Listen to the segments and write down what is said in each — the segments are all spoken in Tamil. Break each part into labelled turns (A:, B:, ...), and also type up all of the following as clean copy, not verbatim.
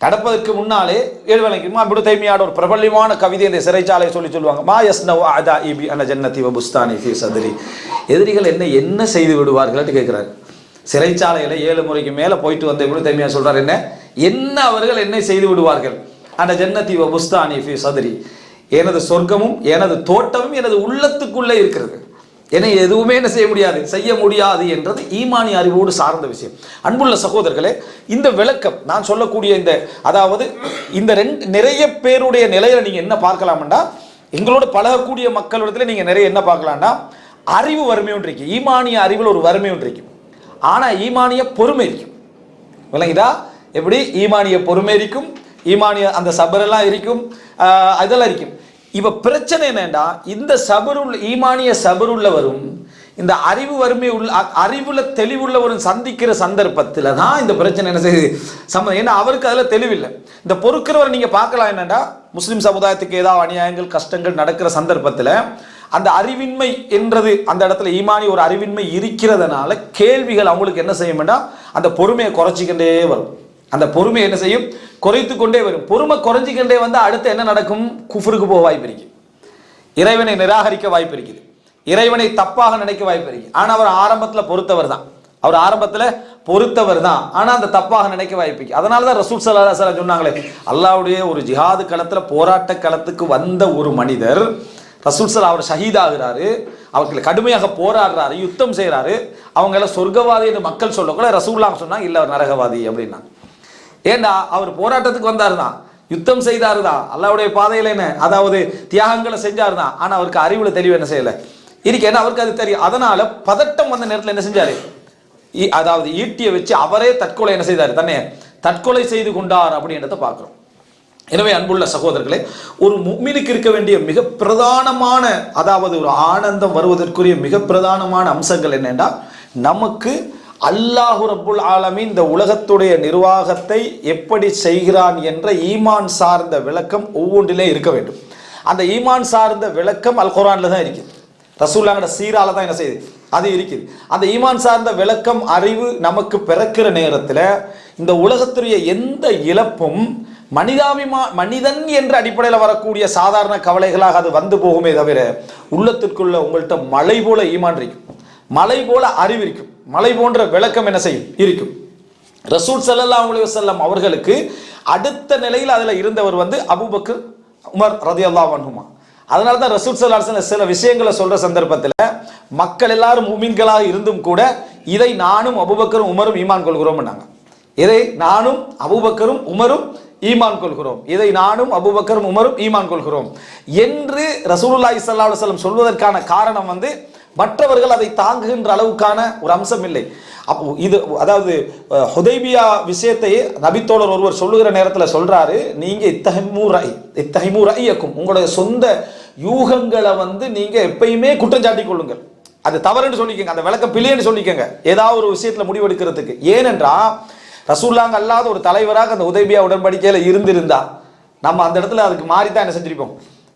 A: நடப்பதற்கு முன்னாலே எழுவலைக்குமா இப்படி தைமியாட ஒரு பிரபல்யமான கவிதை இந்த சிறைச்சாலையை சொல்லுவாங்க. மா யஸ்னவு அதாஇ பி அன ஜன்னதி வ புஸ்தானி ஃபீ சத்ரி. எதிரிகள் என்ன செய்து விடுவார்கள்னு கேட்கிறாரு. சிறைச்சாலையில் 7 முறைக்கு மேலே போயிட்டு வந்த இப்படி தைமியா சொல்றாரு, என்ன அவர்கள் என்ன செய்து விடுவார்கள். அந்த ஜன்னதி வ புஸ்தானி ஃபீ சத்ரி, எனது சொர்க்கமும் எனது தோட்டமும் எனது உள்ளத்துக்குள்ளே இருக்கிறது, என்னை எதுவுமே என்ன செய்ய முடியாது, செய்ய முடியாது என்றது ஈமானிய அறிவோடு சார்ந்த விஷயம். அன்புள்ள சகோதரர்களே, இந்த விளக்கம் நான் சொல்லக்கூடிய அதாவது இந்த நிறைய பேருடைய நிலையில நீங்க என்ன பார்க்கலாம்டா, எங்களோட பழகக்கூடிய மக்களிடத்துல நீங்க நிறைய என்ன பார்க்கலாம்னா, அறிவு வறுமை ஒன்று இருக்கு. ஈமானிய அறிவில் ஒரு வறுமை ஒன்று இருக்கும், ஆனா ஈமானிய பொறுமை இருக்கும். விளங்குதா? எப்படி ஈமானிய பொறுமை இருக்கும், ஈமானிய அந்த சபரெல்லாம் இருக்கும், அதெல்லாம் இருக்கும். இப்ப பிரச்சனை என்னன்னா, இந்த சபருள் ஈமானிய சபருள்ளவரும் இந்த அறிவு வறுமை உள்ள அறிவுல தெளிவுள்ளவரும் சந்திக்கிற சந்தர்ப்பத்தில் தான் இந்த பிரச்சனை என்ன செய்யுது சம்பந்தம். ஏன்னா அவருக்கு அதுல தெளிவில்லை. இந்த பொறுக்கிறவரை நீங்க பார்க்கலாம், என்னன்னா முஸ்லிம் சமுதாயத்துக்கு ஏதாவது அநியாயங்கள் கஷ்டங்கள் நடக்கிற சந்தர்ப்பத்தில் அந்த அறிவின்மை என்றது அந்த இடத்துல ஈமானி ஒரு அறிவின்மை இருக்கிறதுனால கேள்விகள் அவங்களுக்கு என்ன செய்யும் வேண்டாம், அந்த பொறுமையை குறைச்சிக்கிட்டே வரும். அந்த பொறுமை என்ன செய்யும், குறைத்து கொண்டே வரும். பொறுமை குறைஞ்சிக்கிட்டே வந்து அடுத்து என்ன நடக்கும், குஃப்ருக்கு போக வாய்ப்பு இருக்கு, இறைவனை நிராகரிக்க வாய்ப்பு இருக்குது, இறைவனை தப்பாக நினைக்க வாய்ப்பு இருக்கு. ஆனா அவர் ஆரம்பத்தில் பொறுத்தவர் தான், அவர் ஆரம்பத்தில் பொறுத்தவர் தான், ஆனா அந்த தப்பாக நினைக்க வாய்ப்பு இருக்கு. அதனாலதான் ரசூல் ஸல்லல்லாஹு அலைஹி வஸல்லம் சொன்னாங்களே, அல்லாஹ்வுடைய ஒரு ஜிஹாது களத்துல போராட்ட களத்துக்கு வந்த ஒரு மனிதர் ரசூல் ஸல்லல்லாஹு அவர் ஷஹீதாகிறாரு, அவர்களை கடுமையாக போராடுறாரு, யுத்தம் செய்யறாரு, அவங்க எல்லாம் சொர்க்கவாதி என்று மக்கள் சொல்லக்கூட ரசூலுல்லாஹ் சொன்னாங்க இல்ல அவர் நரகவாதி அப்படின்னா. ஏண்டா அவர் போராட்டத்துக்கு வந்தாரு தான், யுத்தம் செய்தாரு தான், அல்லாஹ்வுடைய பாதையில என்ன அதாவது தியாகங்களை செஞ்சாரு தான், ஆனா அவருக்கு அறிவுல தெளிவு என்ன செய்யல இருக்கு, ஏன்னா அவருக்கு அது தெரியும். அதனால பதட்டம் வந்த நேரத்தில் என்ன செஞ்சாரு, அதாவது ஈட்டியை வச்சு அவரே தற்கொலை என்ன செய்தாரு, தன்னை தற்கொலை செய்து கொண்டார் அப்படின்றத பார்க்கிறோம். எனவே அன்புள்ள சகோதரர்களே, ஒரு முஃமினுக்கு இருக்க வேண்டிய மிக பிரதானமான அதாவது ஒரு ஆனந்தம் வருவதற்குரிய மிக பிரதானமான அம்சங்கள் என்னென்னா, நமக்கு அல்லாஹு ரப்புல் ஆலமீன் இந்த உலகத்துடைய நிர்வாகத்தை எப்படி செய்கிறான் என்ற ஈமான் சார்ந்த விளக்கம் ஒவ்வொன்றிலே இருக்க வேண்டும். அந்த ஈமான் சார்ந்த விளக்கம் அல் குர்ஆன்ல தான் இருக்குது, ரசூலுல்லாஹ்வோட சீரால தான் என்ன செய்யுது அது இருக்குது. அந்த ஈமான் சார்ந்த விளக்கம் அறிவு நமக்கு பிறக்கிற நேரத்தில் இந்த உலகத்துடைய எந்த இழப்பும் மனிதன் என்ற அடிப்படையில் வரக்கூடிய சாதாரண கவலைகளாக அது வந்து போகுமே தவிர, உள்ளத்திற்குள்ள உங்கள்கிட்ட மலை போல ஈமான் இருக்கும், மலை போல அறிவு இருக்கும், மலை போன்ற விளக்கம் என்ன செய்யும் இருக்கும். ரசூல் ஸல்லல்லாஹு அலைஹி வஸல்லம் அவர்களுக்கு அடுத்த நிலையில் அதுல இருந்தவர் வந்து அபூபக்கர் உமர் ரலியல்லாஹு அன்ஹுமா. அதனால தான் ரசூல் ஸல்லல்லாஹு அலைஹி வஸல்லம் சில விஷயங்களை சொல்ற சந்தர்ப்பத்தில் மக்கள் எல்லாரும் முஃமின்களாக இருந்தும் கூட இதை நானும் அபூபக்கரும் உமரும் ஈமான் கொள்கிறோம். இதை நானும் அபூபக்கரும் உமரும் ஈமான் கொள்கிறோம், இதை நானும் அபூபக்கரும் உமரும் ஈமான் கொள்கிறோம் என்று ரசூலுல்லாஹி ஸல்லல்லாஹு அலைஹி வஸல்லம் சொல்வதற்கான காரணம் வந்து மற்றவர்கள் அதை தாங்குகின்ற அளவுக்கான ஒரு அம்சம் இல்லை. அப்போ இது அதாவது ஹுதைபியா விஷயத்தை நபித்தோழர் ஒருவர் சொல்லுகிற நேரத்தில் சொல்றாரு, நீங்க இத்தஹிமு ரஅய்யக்கும், உங்களுடைய சொந்த யூகங்களை வந்து நீங்க எப்பயுமே குற்றம் சாட்டிக் கொள்ளுங்கள், அது தவறுன்னு சொல்லிக்கங்க, அந்த விளக்கம் பிள்ளைன்னு சொல்லிக்கங்க ஏதாவது ஒரு விஷயத்துல முடிவெடுக்கிறதுக்கு. ஏனென்றா ரசூலுல்லாஹ் அல்லாத ஒரு தலைவராக அந்த ஹுதைபியா உடன்படிக்கையில இருந்திருந்தா நம்ம அந்த இடத்துல அதுக்கு மாறித்தான் என்ன செஞ்சிருப்போம்,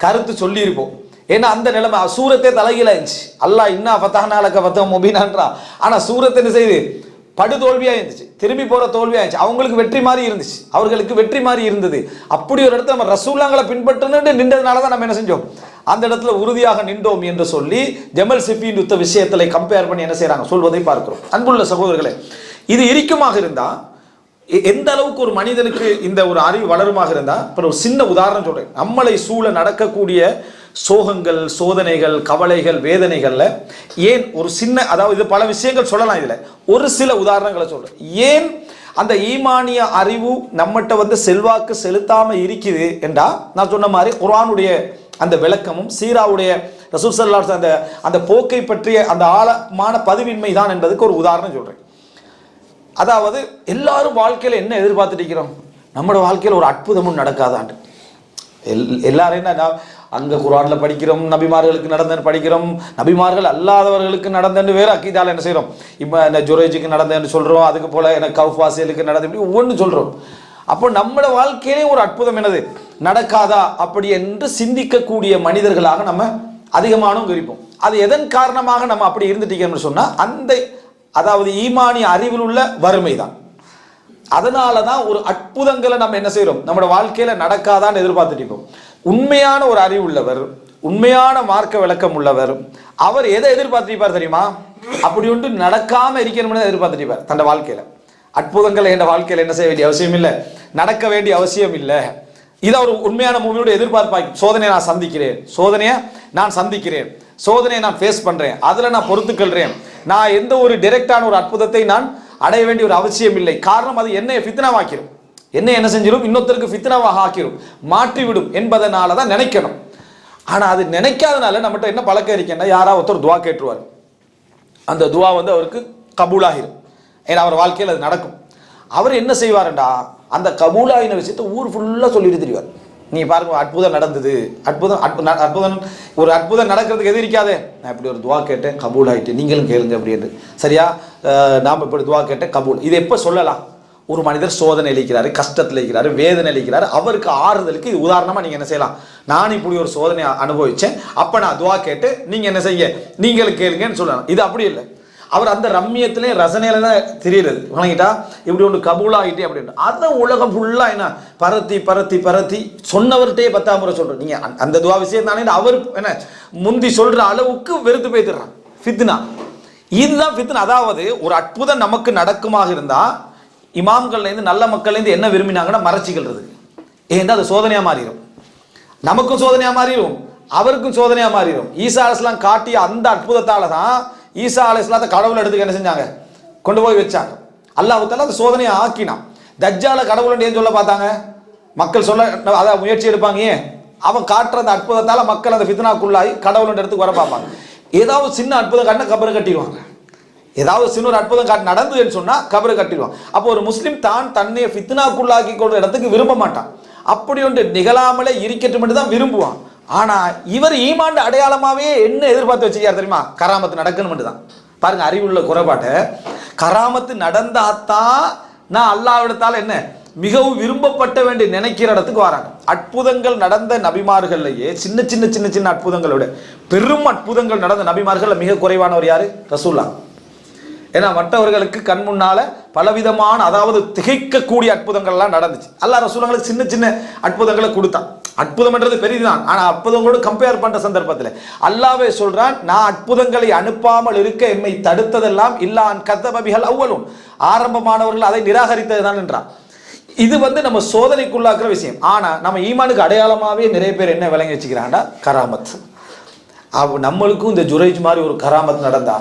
A: கருத்து சொல்லியிருப்போம். ஏன்னா அந்த நிலைமை சூரத்தே தலைகீழ இருந்துச்சு. அல்லாஹ் இன்னா ஃபதஹ்னா லக ஃபதஹன் முபீனான்றா, ஆனா சூரத் என்ன செய்யுது, படுதோல்வியா இருந்துச்சு, திரும்பி போற தோல்வியா இருந்துச்சு, அவங்களுக்கு வெற்றி மாதிரி இருந்துச்சு, அவர்களுக்கு வெற்றி மாதிரி இருந்தது. அப்படி ஒரு இடத்துல நம்ம ரசூலுல்லாஹ்களை பின்பற்றணும்னு நின்றதுனால தான் நம்ம என்ன செஞ்சோம், அந்த இடத்துல உறுதியாக நின்றோம் என்று சொல்லி ஜமல் சிஃபின் யுத்த விஷயத்துல கம்பேர் பண்ணி என்ன செய்யறாங்க சொல்வதை பார்க்கிறோம். அன்புள்ள சகோதரர்களே, இது இருக்குமாக இருந்தா எந்த அளவுக்கு ஒரு மனிதனுக்கு இந்த ஒரு அறிவு வளருமாக இருந்தா, இப்போ ஒரு சின்ன உதாரணம் சொல்றேன். நம்மளை சூழ நடக்கக்கூடிய சோகங்கள் சோதனைகள் கவலைகள் வேதனைகள்ல ஏன் ஒரு சின்ன அதாவது இது பல விஷயங்கள் சொல்லலாம், இதுல ஒரு சில உதாரணங்களை சொல்றேன். ஏன் அந்த ஈமானிய அறிவு நம்மகிட்ட வந்து செல்வாக்கு செலுத்தாம இருக்குது என்றா, நான் சொன்ன மாதிரி குர்ஆனுடைய அந்த விளக்கமும் சீராவுடைய ரசூல் ஸல்லல்லாஹு அலைஹி வஸல்லம் அந்த போக்கை பற்றிய அந்த ஆழமான பதிவின்மை தான் என்பதுக்கு ஒரு உதாரணம் சொல்றேன். அதாவது எல்லாரும் வாழ்க்கையில என்ன எதிர்பார்த்துட்டு இருக்கிறோம், நம்மளோட வாழ்க்கையில் ஒரு அற்புதமும் நடக்காதாண்டு. எல்லாரும் என்ன அங்க குர்ஆன்ல படிக்கிறோம், நபிமார்களுக்கு நடந்தன்னு படிக்கிறோம், நபிமார்கள் அல்லாதவர்களுக்கு நடந்தன்னு வேற அக்கீதால என்ன செய்யறோம், இப்போ இந்த ஜுரேஜுக்கு நடந்தன்னு சொல்றோம், அதுக்கு போல எனக்கு கௌஃபாசிலுக்கு நடந்து இப்படி ஒவ்வொன்று சொல்றோம். அப்போ நம்மளோட வாழ்க்கையிலே ஒரு அற்புதம் என்னது நடக்காதா அப்படி என்று சிந்திக்கக்கூடிய மனிதர்களாக நம்ம அதிகமானவங்க இருப்போம். அது எதன் காரணமாக நம்ம அப்படி இருந்துட்டீங்கன்னு சொன்னா, அந்த அதாவது ஈமானிய அறிவில் உள்ள வறுமை தான். அதனால தான் ஒரு அற்புதங்களை நம்ம என்ன செய்யறோம், நம்மளோட வாழ்க்கையில நடக்காதான்னு எதிர்பார்த்துட்டு இருக்கோம். உண்மையான ஒரு அறிவு உள்ளவர், உண்மையான மார்க்க விளக்கம் உள்ளவர், அவர் எதை எதிர்பார்த்திருப்பார் தெரியுமா? அப்படி ஒன்று நடக்காம இருக்கணும்னு எதிர்பார்த்திருப்பார் தன் வாழ்க்கையில. அற்புதங்களை என் வாழ்க்கையில என்ன செய்ய வேண்டிய அவசியம் இல்லை, நடக்க வேண்டிய அவசியம் இல்லை. இதை ஒரு உண்மையான மூவியோட எதிர்பார்ப்பாங்க. சோதனையை நான் சந்திக்கிறேன், சோதனையை நான் ஃபேஸ் பண்றேன், அதுல நான் பொறுத்துக்கொள்றேன். நான் எந்த ஒரு டைரக்டான ஒரு அற்புதத்தை நான் அடைய வேண்டிய ஒரு அவசியம் இல்லை. காரணம் அது என்னை ஃபித்னாவாக்கிரும், என்ன செஞ்சிடும், இன்னொருத்தருக்கு ஃபித்னாவாக ஆக்கிரும், மாற்றிவிடும் என்பதனால தான் நினைக்கணும். ஆனா அது நினைக்காதனால நம்மகிட்ட என்ன பழக்கம் இருக்கேன்னா, யாராவது ஒருத்தர் துவா கேட்டுருவார், அந்த துவா வந்து அவருக்கு கபூலாகிடும். ஏன்னா அவர் வாழ்க்கையில் அது நடக்கும். அவர் என்ன செய்வாருண்டா, அந்த கபூலாகின விஷயத்தை ஊர் ஃபுல்லாக சொல்லிட்டு தெரிவார். நீ பாருங்க, அற்புதம் நடந்தது, ஒரு அற்புதம் நடக்கிறதுக்கு எது இருக்காதே, நான் இப்படி ஒரு துவா கேட்டேன் கபூல் ஆகிட்டு, நீங்களும் கேளுங்க அப்படின்னு. சரியா, நாம் இப்படி துவா கேட்டேன் கபூல். இது எப்போ சொல்லலாம்? ஒரு மனிதர் சோதனை அளிக்கிறாரு, கஷ்டத்தில் இருக்கிறாரு, வேதனை அளிக்கிறாரு, அவருக்கு ஆறுதலுக்கு இது உதாரணமாக நீங்கள் என்ன செய்யலாம். நான் இப்படி ஒரு சோதனை அனுபவிச்சேன், அப்போ நான் துவா கேட்டு நீங்கள் என்ன செய்ய, நீங்களும் கேளுங்கன்னு சொல்லலாம். இது அப்படி இல்லை. அவர் அந்த ரம்மியத்திலே ரசனையில தான் தெரியுறது. வணங்கிட்டா இப்படி ஒன்று கபூலாகிட்டே அப்படின்னு அதை உலகம் ஃபுல்லா என்ன பரத்தி பரத்தி பரத்தி சொன்னவர்கிட்டே 10ஆம் முறை சொல்றோம். நீங்க அந்த துவா விஷயம் தானே அவர் என்ன முந்தி சொல்ற அளவுக்கு வெறுத்து போய்த்துறான். ஃபித்னா, இதுதான் ஃபித்னா. அதாவது ஒரு அற்புதம் நமக்கு நடக்குமாக இருந்தா இமாம்கள்லேருந்து நல்ல மக்கள்லேருந்து என்ன விரும்பினாங்கன்னா மறைச்சிக்கிறது. ஏன்னா அது சோதனையா மாறிடும், நமக்கும் சோதனையா மாறிடும், அவருக்கும் சோதனையா மாறிடும். ஈசா அலைஹிஸ்ஸலாம் காட்டிய அந்த அற்புதத்தால தான் ஈசா அலைஹிஸ்ஸலாத்தை கடவுள் எடுத்துக்க என்ன செஞ்சாங்க, கொண்டு போய் வச்சாங்க. அல்லாஹ் தஆலா அந்த சோதனையை ஆக்கினான். தஜ்ஜால கடவுள் ஏன் சொல்ல பார்த்தாங்க, மக்கள் சொல்ல அதான் முயற்சி எடுப்பாங்க. ஏன்? அவன் காட்டுற அந்த அற்புதத்தால மக்கள் அந்த ஃபித்னாக்குள்ளாகி கடவுள் இடத்துக்கு வர பார்ப்பாங்க. ஏதாவது சின்ன அற்புதம் காட்டினா கபரை கட்டிடுவாங்க. ஏதாவது சின்ன ஒரு அற்புதம் காட்டி நடந்ததுன்னு சொன்னா கபரை கட்டிடுவாங்க. அப்போ ஒரு முஸ்லீம் தன்னை ஃபித்னாக்குள்ளாக்கி கொள்ற இடத்துக்கு விரும்ப மாட்டான். அப்படி ஒன்று நிகழாமலே இருக்கட்டும் என்று தான் விரும்புவான். ஆனா இவர் ஈமான் அடையாளமாவே என்ன எதிர்பார்த்து வச்சுக்காரு தெரியுமா, கராமத்து நடக்கணும் தான். பாருங்க அறிவுள்ள குறைபாட்டை, கராமத்து நடந்தாத்தான் நான் அல்லாஹ்விடத்தால என்ன மிகவும் விரும்பப்பட்ட வேண்டி நினைக்கிற இடத்துக்கு வராங்க. அற்புதங்கள் நடந்த நபிமார்கள்லயே சின்ன சின்ன சின்ன சின்ன அற்புதங்களை விட பெரும் அற்புதங்கள் நடந்த நபிமார்கள் மிக குறைவானவர் யாரு? ரசூலுல்லாஹ். ஏன்னா மற்றவர்களுக்கு கண் முன்னால பலவிதமான அதாவது திகைக்கக்கூடிய அற்புதங்கள்லாம் நடந்துச்சு. அல்லாஹ் ரசூலுல்லாஹ்களுக்கு சின்ன சின்ன அற்புதங்களை கொடுத்தான். அற்புதம்ன்றது பெரிதுதான். ஆனா அற்புதங்களோடு கம்பேர் பண்ற சந்தர்ப்பத்தில் அல்லாஹ்வே சொல்றான், நான் அற்புதங்களை அனுப்பாமல் இருக்க எம்மை தடுத்ததெல்லாம் இல்லான் கதபபிகள் அவ்வளும், ஆரம்பமானவர்கள் அதை நிராகரித்தது தான் என்றான். இது நம்ம சோதனைக்குள்ளாக்குற விஷயம். ஆனா நம்ம ஈமானுக்கு அடையாளமாவே நிறைய பேர் என்ன விளங்கி வச்சுக்கிறாங்கன்னா கராமத். நம்மளுக்கும் இந்த ஜுரைஜ் மாதிரி ஒரு கராமத் நடந்தா,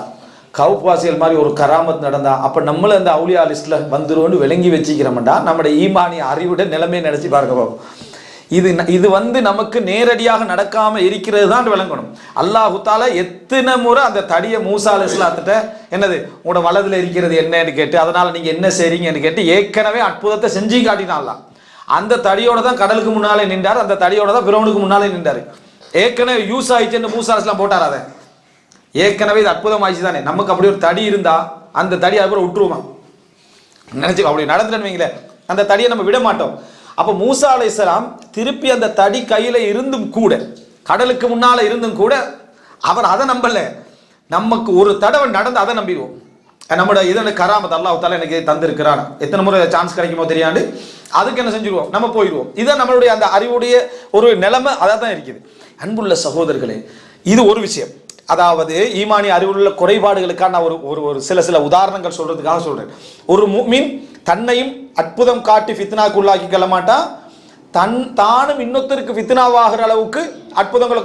A: கவுப்வாசிகள் மாதிரி ஒரு கராமத் நடந்தா, அப்ப நம்மளும் அந்த அவுலியா லிஸ்ட்ல வந்துருவோன்னு விளங்கி வச்சுக்கிறோம்டா நம்முடைய ஈமானிய அறிவுட நிலைமையை நினைச்சு பார்க்க போகும். இது நமக்கு நேரடியாக நடக்காம இருக்கிறது தான் விளங்கணும். அல்லாஹு தஆலா எத்தனை முறை அந்த தடியை மூசா அலைஹிஸ்ஸலாத்திட்ட என்னது உங்களோட வலதுல இருக்கிறது என்னன்னு கேட்டு, அதனால நீங்க என்ன செய்றீங்கன்னு கேட்டு ஏற்கனவே அற்புதத்தை செஞ்சு காட்டினான்லாம். அந்த தடியோட தான் கடலுக்கு முன்னாலே நின்றார், அந்த தடியோட தான் பிரவுனுக்கு முன்னாலே நின்றாரு. ஏற்கனவே யூஸ் ஆயிடுச்சுன்னு மூசா அலைஹிஸ்ஸலாம் போட்டார். அதை ஏற்கனவே இது அற்புதம் ஆயிடுச்சு தானே, நமக்கு அப்படி ஒரு தடி இருந்தா அந்த தடி அதுக்கப்புறம் விட்டுருவோமா நினைச்சு அப்படி நடந்துட்டேன்னு வைங்களேன், அந்த தடியை நம்ம விட மாட்டோம். அப்ப மூசா அலைஹிஸ்ஸலாம் திருப்பி அந்த தடி கையில இருந்தும் கூட, கடலுக்கு முன்னால இருந்தும் கூட அவர் அதை நம்பல. நமக்கு ஒரு தடவை நடந்து அதை நம்பிடுவோம். நம்மளோட இதனை கராமத் அல்லாஹ் தஆலா எனக்கு தந்திருக்கிறான், எத்தனை முறை சான்ஸ் கிடைக்குமோ தெரியாது, அதுக்கு என்ன செஞ்சிருவோம், நம்ம போயிடுவோம். இதுதான் நம்மளுடைய அந்த அறிவுடைய ஒரு நிலைமை. அதான் தான் இருக்குது. அன்புள்ள சகோதரர்களே, இது ஒரு விஷயம். அதாவது ஈமானிய அறிவுள்ள குறைபாடுகளுக்கான நான் ஒரு சில உதாரணங்கள் சொல்றதுக்காக சொல்றேன். ஒரு முஃமின் தன்னையும் அற்புதம் காட்டி ஃபித்னாக்குள்ளாக்கி கொள்ள மாட்டான், தானும் இன்னொருத்தருக்கு ஃபித்னாவாகிற அளவுக்கு அற்புதங்களை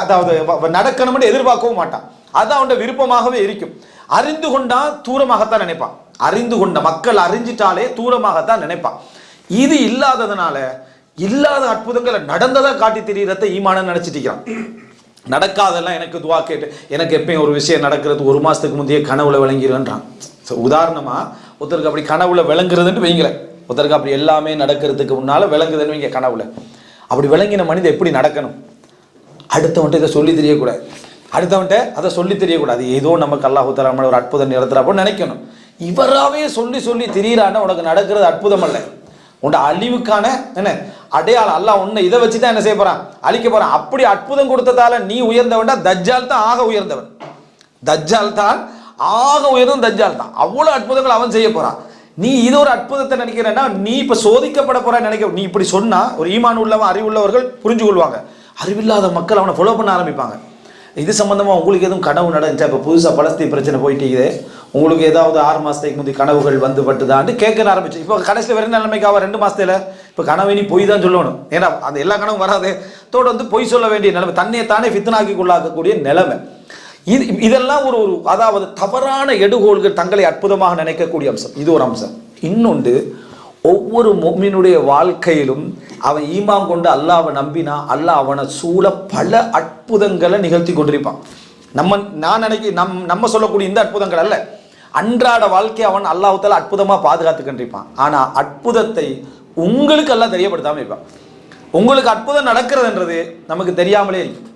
A: அதாவது நடக்கணும்னு எதிர்பார்க்கவும் மாட்டான். அது அவனோட விருப்பமாகவே இருக்கும். அறிந்து கொண்டா தூரமாகத்தான் நினைப்பான். அறிந்து கொண்ட மக்கள் அறிஞ்சிட்டாலே தூரமாகத்தான் நினைப்பான். இது இல்லாததுனால இல்லாத அற்புதங்களை நடந்ததா காட்டி தெரியறத ஈமான நினைச்சிட்டு இருக்கான். நடக்காதெல்லாம் எனக்கு துவா கேட்டு, எனக்கு எப்பயும் ஒரு விஷயம் நடக்கிறது 1 மாசத்துக்கு முந்தைய கனவுல விளங்கிடுன்றான். உதாரணமா ஒருத்தருக்கு அப்படி கனவுல விளங்குறதுன்னு வைங்களேன், ஒருத்தருக்கு அப்படி எல்லாமே நடக்கிறதுக்கு முன்னால விளங்குதுன்னு வைங்க கனவுல. அப்படி விளங்கின மனிதன் எப்படி நடக்கணும், அடுத்தவன்ட்ட இதை சொல்லி தெரியக்கூடாது, அடுத்தவன்ட்ட அதை சொல்லி தெரியக்கூடாது. ஏதோ நமக்கு அல்லாஹ் தஆலா ஒரு அற்புதம் நிறுத்துறாப்போ நினைக்கணும். இவராகவே சொல்லி சொல்லி திரியிறான்னா உனக்கு நடக்கிறது அற்புதம் அல்ல, உன்னோட அழிவுக்கான என்ன அடையாளம். அல்லாஹ் உன்னை இதை வச்சுதான் என்ன செய்ய போறான், அழிக்க போறான். அப்படி அற்புதம் கொடுத்ததால நீ உயர்ந்தவன்டா, தஜ்ஜால் தான் ஆக உயர்ந்தவன். தஜ்ஜால் தான் ஆக உயர்ந்தவன், தஜ்ஜால் தான். அவ்வளவு அற்புதங்கள் அவன் செய்ய போறான். நீ இது ஒரு அற்புதத்தை நினைக்கிறேன்னா நீ இப்ப சோதிக்கப்பட போற நினைக்க. நீ இப்படி சொன்னா ஒரு ஈமான் உள்ளவன் அறிவுள்ளவர்கள் புரிஞ்சு கொள்வாங்க. அறிவில்லாத மக்கள் அவனை ஃபாலோ பண்ண ஆரம்பிப்பாங்க. இது சம்பந்தமா உங்களுக்கு எதுவும் கனவு நடந்துச்சா? இப்போ புதுசா பலஸ்தீன் பிரச்சனை போயிட்டு உங்களுக்கு ஏதாவது 6 மாசத்துக்கு முந்தைய கனவுகள் வந்து பட்டுதான்னு கேட்க ஆரம்பிச்சு. இப்போ கடைசியில் வேற நிலைமைக்காக 2 மாசத்துல இப்போ கனவு நீ பொய் தான் சொல்லணும். ஏன்னா அந்த எல்லா கனவும் வராது தோட வந்து பொய் சொல்ல வேண்டிய நிலைமை, தன்னையை தானே ஃபித்னாக்கி கொள்ளாக்கக்கூடிய நிலைமை. இதெல்லாம் ஒரு அதாவது தவறான எடுகோள்கள், தங்களை அற்புதமாக நினைக்கக்கூடிய அம்சம். இது ஒரு அம்சம். இன்னொன்று, ஒவ்வொரு முஃமினுடைய வாழ்க்கையிலும் அவன் ஈமான் கொண்டு அல்லாஹ்வை நம்பினா அல்லாஹ் அவனை சூழ பல அற்புதங்களை நிகழ்த்தி கொண்டிருப்பான். நான் நம்ம சொல்லக்கூடிய இந்த அற்புதங்கள் அல்ல, அன்றாட வாழ்க்கையை அவன் அல்லாஹ் தஆலா அற்புதமாக பாதுகாத்துக்கின்றிருப்பான். ஆனா அற்புதத்தை உங்களுக்கு எல்லாம் தெரியப்படுத்தாமல் இருப்பான். உங்களுக்கு அற்புதம் நடக்கிறதுன்றது நமக்கு தெரியாமலே இருக்கும்.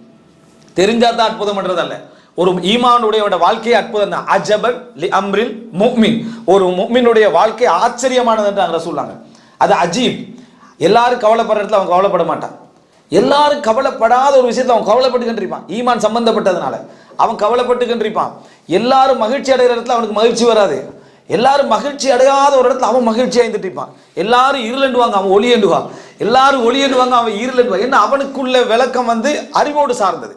A: தெரிஞ்சாதான் அற்புதம்ன்றது அல்ல. ஒரு ஈமானுடைய வாழ்க்கையை அற்புதம் தான். அஜபல் லி அம்ரில் முஃமின், ஒரு முஃமினுடைய வாழ்க்கை ஆச்சரியமானது என்று ரசூலுல்லாஹ். அது அஜீப். எல்லாரும் கவலைப்படுற இடத்துல அவன் கவலைப்பட மாட்டான். எல்லாரும் கவலைப்படாத ஒரு விஷயத்தை அவன் கவலைப்பட்டுக்கிட்டு இருப்பான். ஈமான் சம்பந்தப்பட்டதுனால அவன் கவலைப்பட்டுக்கிட்டு இருப்பான். எல்லாரும் மகிழ்ச்சி அடைகிற இடத்துல அவனுக்கு மகிழ்ச்சி வராது. எல்லாரும் மகிழ்ச்சி அடையாத ஒரு இடத்துல அவன் மகிழ்ச்சி அடைந்துட்டு இருப்பான். எல்லாரும் இருளண்டுவாங்க, அவன் ஒளி எண்டுவான். எல்லாரும் ஒளி எண்டுவாங்க, அவன் இருளண்டுவான். என்ன அவனுக்குள்ள விளக்கம் வந்து அறிவோடு சார்ந்தது.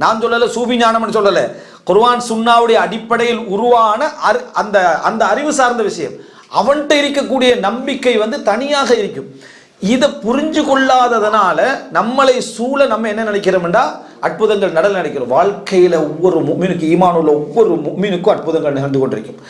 A: நான் சொல்லல சூபி ஞானம்னு சொல்லல, குர்ஆன் சுன்னாவுடைய அடிப்படையில் உருவான அந்த அறிவு சார்ந்த விஷயம். அவன்கிட்ட இருக்கக்கூடிய நம்பிக்கை வந்து தனியாக இருக்கும். இதை புரிஞ்சு கொள்ளாததுனால நம்மளை சூழ நம்ம என்ன நினைக்கிறோம்டா அற்புதங்கள் நடல நினைக்கிறோம். வாழ்க்கையில ஒவ்வொரு முஃமினுக்கு, ஈமான் உள்ள ஒவ்வொரு முஃமினுக்கும் அற்புதங்கள் நிகழ்ந்து கொண்டிருக்கும்.